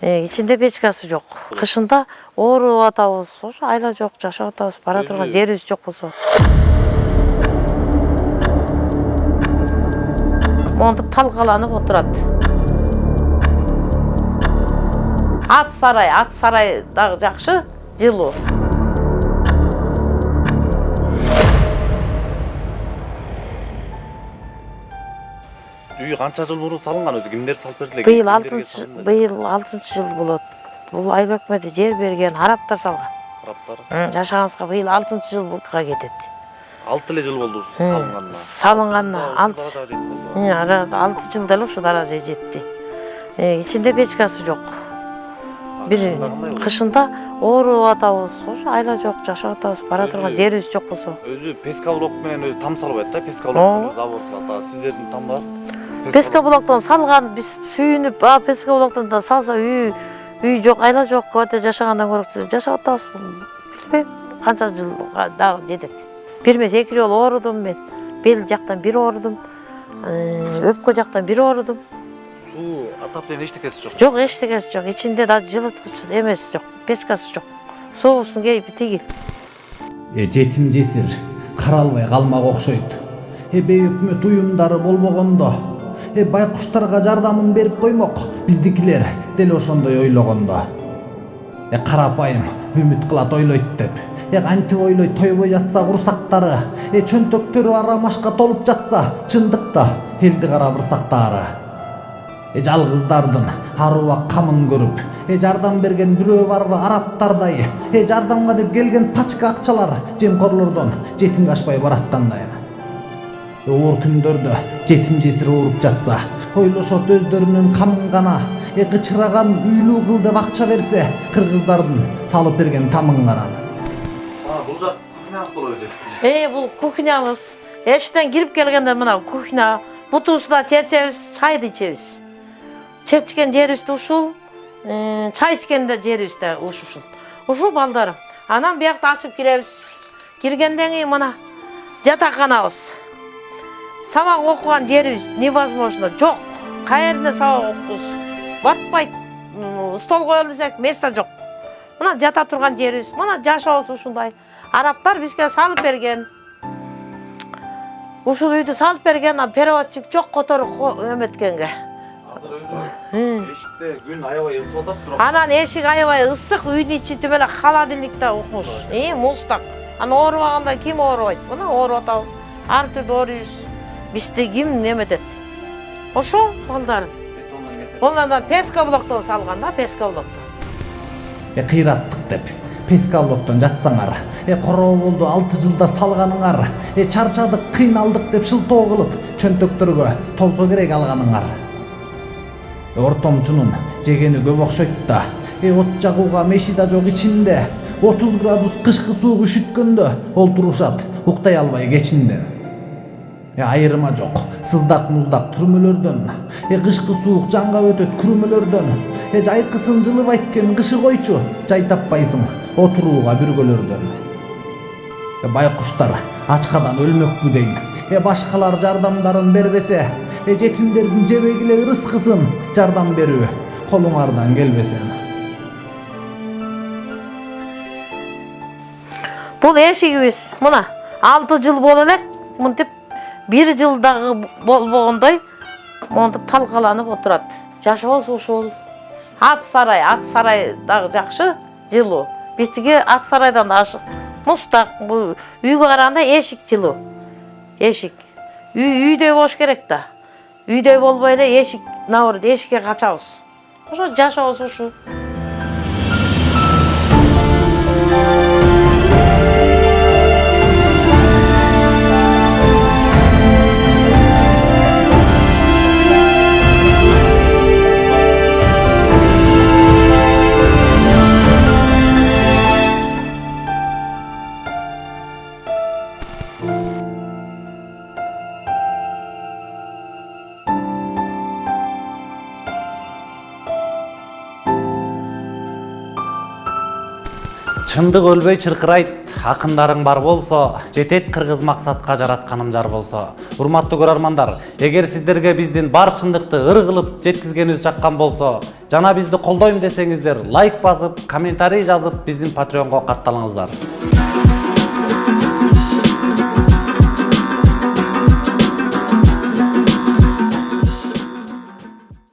İçinde pechкасы жок. Кышында ооруп атабыз, ошо айла жок, жашап атабыз, бара турган жерибиз жок болсо. Монтип талкаланып отурат. Ат сарай дагы жакшы, жылуу. Үй канча жыл мурун салынган, өзү кимдер салып берди? Быйыл 6-жыл болот. Бул айыл өкмөтү жер берген, арабтар салган. Арабтар? Жашаганыбызга быйыл 6-жыл буга кетет. 6 эле жыл болду салынганына. Салынганына 6 жылда эле ушу даражага жетти. İçinde печкасы жок. Бир кышында ооруп атабыз, ошо айла жок, жашап атабыз, бара турган жерибиз жок болсо. Өзү пескаблок менен өзү там салып атат да, пескаблок менен забор салат. Сиздердин тамдар? Пескаблоктон салган, биз сүйүнүп, пескаблоктон да салса үй жок, айла жок, көтө жашагандан көрүп жашап атабыз. Билбейм, канча жылга дагы жетет. Бир эмес 2 жолу оорудум мен. Бел жактан бир оорудум, өпкө жактан бир оорудум. Суу атаптын эчтекеси жок. Жок, эчтекеси жок. Ичинде да жылыткыч эмес жок, печкасы жок. Сообуздун кейпи тигил. Жетим жесир каралбай калмак окшойт. Бейөкмөт уюмдары болбогондо, байкуштарга жардамын берип коймок, биздикилер дел ошондой ойлогондо. Карапайым үмүт кылат ойлойт деп. Кантип ойлойт тойбой жатса курсактары, чөнтөктөрү арамашка толуп жатса, чындыкта элди карап ырсактары. Жалгыздардын аруак камын көрүп, жардам берген бирөө барбы арабтардай, жардамга деп келген пачка акчалар жемкорлордон жетимге ашпай бараттандайын. Оор күндөрдө жетим жесир ооруп жатса, ойлошот өздөрүнүн камын гана, кычыраган үйлүү кыл деп акча берсе, кыргыздардын салып берген тамын каран. Бул жак кухнябыз болот экен. Бул кухнябыз. Эчтен кирип келгенде мына кухня, бутусуда чечебиз, чайды ичебиз. Чечкен жерибизде ушул, чай ичкенде жерибизде ушул. Ушул балдарым. Анан биякта ачып киребиз. Киргенден кийин мына жатаканабыз. Сабак окуган жерибиз невозможно жок. Каерде сабак окуш батпайт. Стол коелу десек место жок. Мына жата турган жерибиз, мына жашообуз ушундай. Арабтар бизге салып берген. Ушул үйдү салып берген, переводчик жок которуп эметкенге. Эшикте күн аябай ысып атат бирок. Анан эшик аябай ысык, үйдүн ичи эле холодильникте укмуш. Муздак. Анан оорубаганда ким оорубайт? Мына ооруп атабыз. Ар түрдүү ооруйбуз. Бизди ким неметет? Ошо балдарым. Булардан пескаблоктон салган да, пескаблоктон. Кыйраттык деп пескаблоктон жатсаңар, короо болду 6 жылда салганыңар, чарчадык, кыйналдык деп шылтоо кылып, чөнтөктөргө толсо керек алганыңар. Ортомчунун жегени көп окшойт да, от жагууга меши да жок ичинде, 30 градус кышкы суук үшүткөндө олтурушат, уктай албай кечинде. Айырма жок, сыздак муздак түрмөлөрдөн, кышкы суук жанга өтөт күрмөлөрдөн, жайкысын жылыбайт экен кышы койчу, жай таппайсың отурууга бүргөлөрдөн. Байкуштар ачкадан өлмөкпү дейм, башкалар жардамдарын бербесе, жетимдердин жебегиле ырыскысын жардам берүү колуңардан келбесен. Бул эшигибиз мына 6 жыл боло элек, мынтип 1 жыл дагы болбогондой монтип талкаланып отурат. Жашообуз ушул. Ат сарай дагы жакшы, жылуу. Биздики ат сарайдан да ашык. Мустак, бу үйгө караганда эшик жылуу. Эшик. Үйдөй болуш керек да. Үйдөй болбой эле эшик, наоборот, эшикке качабыз. Ошо жашообуз ушул. Чындык өлбөй чыркырайт, акындарың бар болсо, жетет кыргыз максатка жаратканым жар болсо. Урматтуу көрөрмандар, эгер сиздерге биздин бар чындыкты ыр кылып жеткизгенибиз жаккан болсо, жана бизди колдойм десеңиздер, лайк басып, комментарий жазып, биздин Patreonго катталыңыздар.